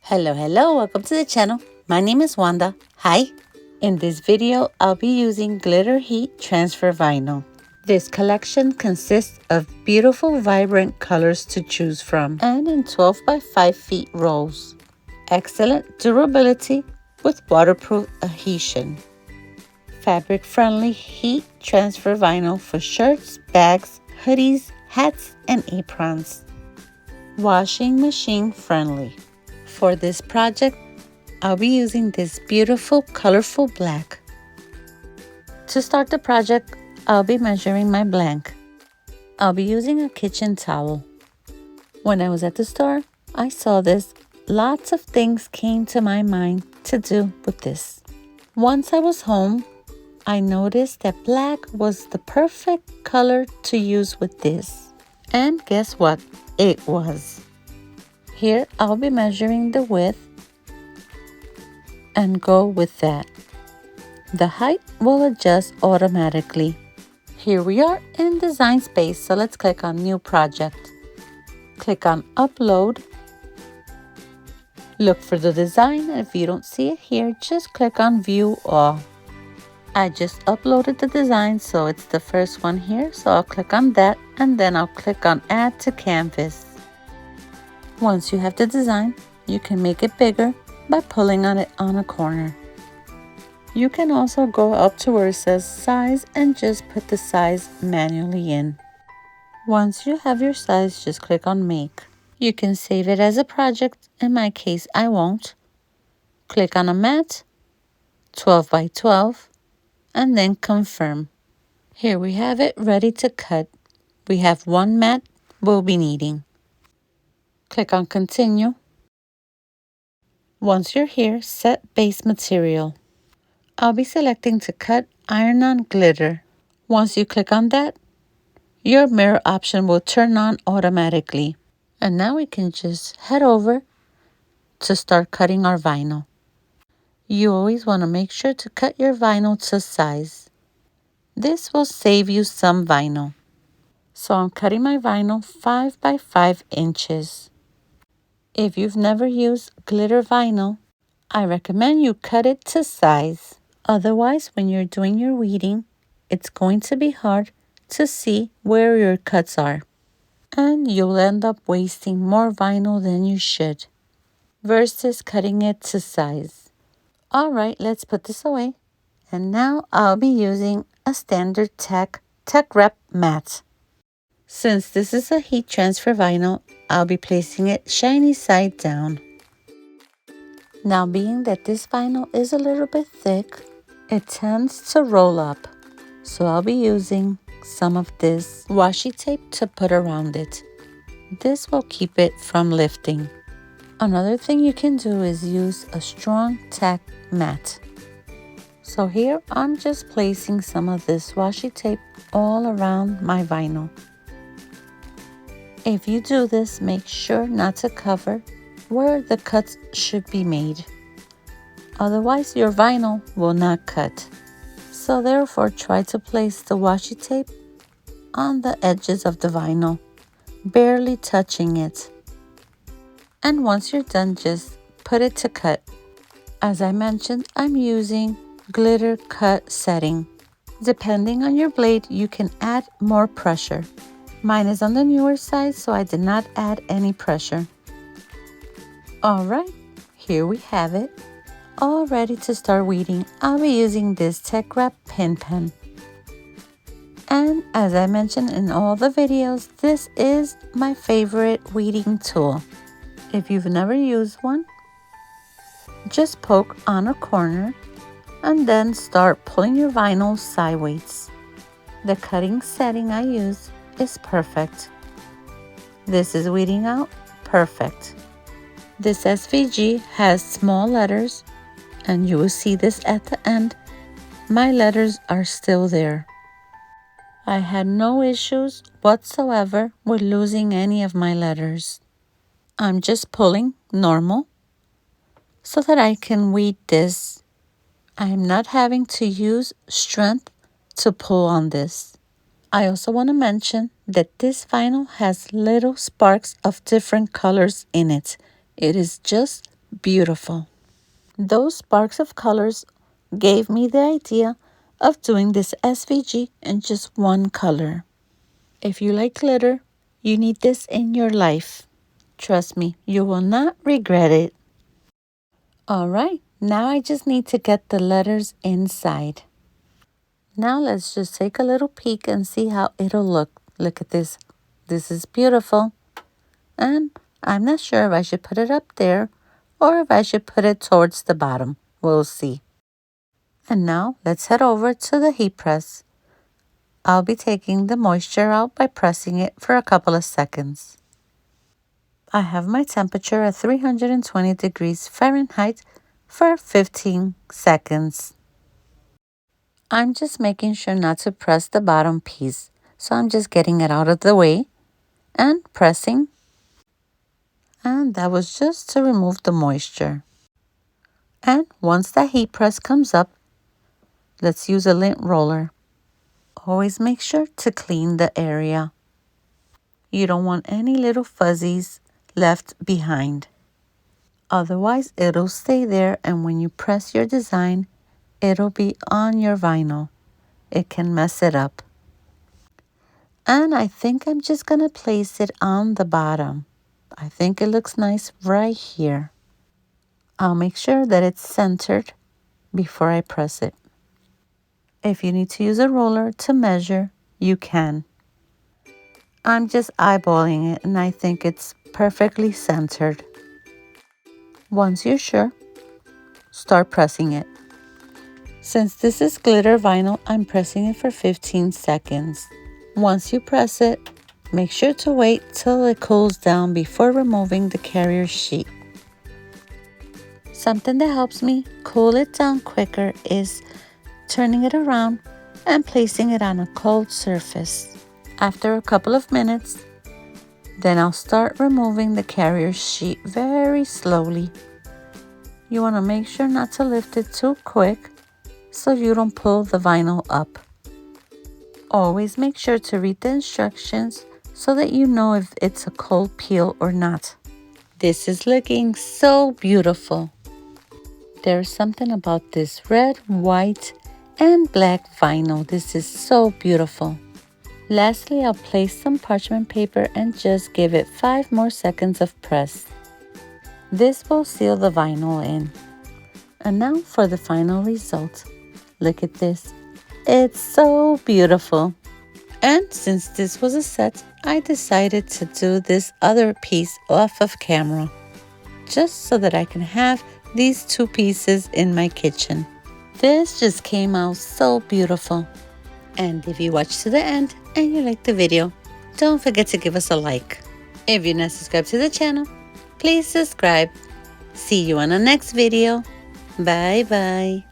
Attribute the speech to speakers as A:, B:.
A: Hello, welcome to the channel. My name is Wanda. Hi. In this video, I'll be using glitter heat transfer vinyl. This collection consists of beautiful, vibrant colors to choose from and in 12 by 5 feet rolls. Excellent durability with waterproof adhesion. Fabric-friendly heat transfer vinyl for shirts, bags, hoodies, hats, and aprons. Washing machine friendly. For this project, I'll be using this beautiful, colorful black. To start the project, I'll be measuring my blank. I'll be using a kitchen towel. When I was at the store, I saw this. Lots of things came to my mind to do with this. Once I was home, I noticed that black was the perfect color to use with this. And guess what? It was. Here, I'll be measuring the width and go with that. The height will adjust automatically. Here we are in Design Space, so let's click on New Project. Click on Upload. Look for the design, and if you don't see it here, just click on View All. I just uploaded the design, so it's the first one here, so I'll click on that, and then I'll click on Add to Canvas. Once you have the design, you can make it bigger by pulling on it on a corner. You can also go up to where it says size and just put the size manually in. Once you have your size, just click on Make. You can save it as a project. In my case, I won't. Click on a mat, 12 by 12, and then Confirm. Here we have it ready to cut. We have one mat we'll be needing. Click on Continue. Once you're here, set base material. I'll be selecting to cut iron-on glitter. Once you click on that, your mirror option will turn on automatically. And now we can just head over to start cutting our vinyl. You always want to make sure to cut your vinyl to size. This will save you some vinyl. So I'm cutting my vinyl 5 by 5 inches. If you've never used glitter vinyl, I recommend you cut it to size. Otherwise, when you're doing your weeding, it's going to be hard to see where your cuts are. And you'll end up wasting more vinyl than you should versus cutting it to size. Alright, let's put this away. And now I'll be using a standard TeckWrap mat. Since this is a heat transfer vinyl, I'll be placing it shiny side down. Now, being that this vinyl is a little bit thick, it tends to roll up. So I'll be using some of this washi tape to put around it. This will keep it from lifting. Another thing you can do is use a strong tack mat. So here I'm just placing some of this washi tape all around my vinyl. If you do this, make sure not to cover where the cuts should be made. Otherwise, your vinyl will not cut. So therefore, try to place the washi tape on the edges of the vinyl, barely touching it. And once you're done, just put it to cut. As I mentioned, I'm using glitter cut setting. Depending on your blade, you can add more pressure. Mine is on the newer side, so I did not add any pressure. Alright, here we have it. All ready to start weeding. I'll be using this TeckWrap pin pen. And as I mentioned in all the videos, this is my favorite weeding tool. If you've never used one, just poke on a corner and then start pulling your vinyl sideways. The cutting setting I use is perfect. This is weeding out perfect. This SVG has small letters, and you will see this at the end. My letters are still there. I had no issues whatsoever with losing any of my letters. I'm just pulling normal so that I can weed this. I am not having to use strength to pull on this. I also want to mention that this vinyl has little sparks of different colors in it. It is just beautiful. Those sparks of colors gave me the idea of doing this SVG in just one color. If you like glitter, you need this in your life. Trust me, you will not regret it. All right, now I just need to get the letters inside. Now let's just take a little peek and see how it'll look. Look at this. This is beautiful. And I'm not sure if I should put it up there or if I should put it towards the bottom. We'll see. And now let's head over to the heat press. I'll be taking the moisture out by pressing it for a couple of seconds. I have my temperature at 320 degrees Fahrenheit for 15 seconds. I'm just making sure not to press the bottom piece, so I'm just getting it out of the way and pressing. And that was just to remove the moisture. And once that heat press comes up, let's use a lint roller. Always make sure to clean the area. You don't want any little fuzzies left behind. Otherwise, it'll stay there, and when you press your design, it'll be on your vinyl. It can mess it up. And I think I'm just going to place it on the bottom. I think it looks nice right here. I'll make sure that it's centered before I press it. If you need to use a roller to measure, you can. I'm just eyeballing it, and I think it's perfectly centered. Once you're sure, start pressing it. Since this is glitter vinyl, I'm pressing it for 15 seconds. Once you press it, make sure to wait till it cools down before removing the carrier sheet. Something that helps me cool it down quicker is turning it around and placing it on a cold surface. After a couple of minutes, then I'll start removing the carrier sheet very slowly. You want to make sure not to lift it too quick so you don't pull the vinyl up. Always make sure to read the instructions so that you know if it's a cold peel or not. This is looking so beautiful. There's something about this red, white, and black vinyl. This is so beautiful. Lastly, I'll place some parchment paper and just give it 5 more seconds of press. This will seal the vinyl in. And now for the final result. Look at this. It's so beautiful. And since this was a set, I decided to do this other piece off of camera, just so that I can have these 2 pieces in my kitchen. This just came out so beautiful. And if you watched to the end and you liked the video, don't forget to give us a like. If you're not subscribed to the channel, please subscribe. See you on the next video. Bye bye.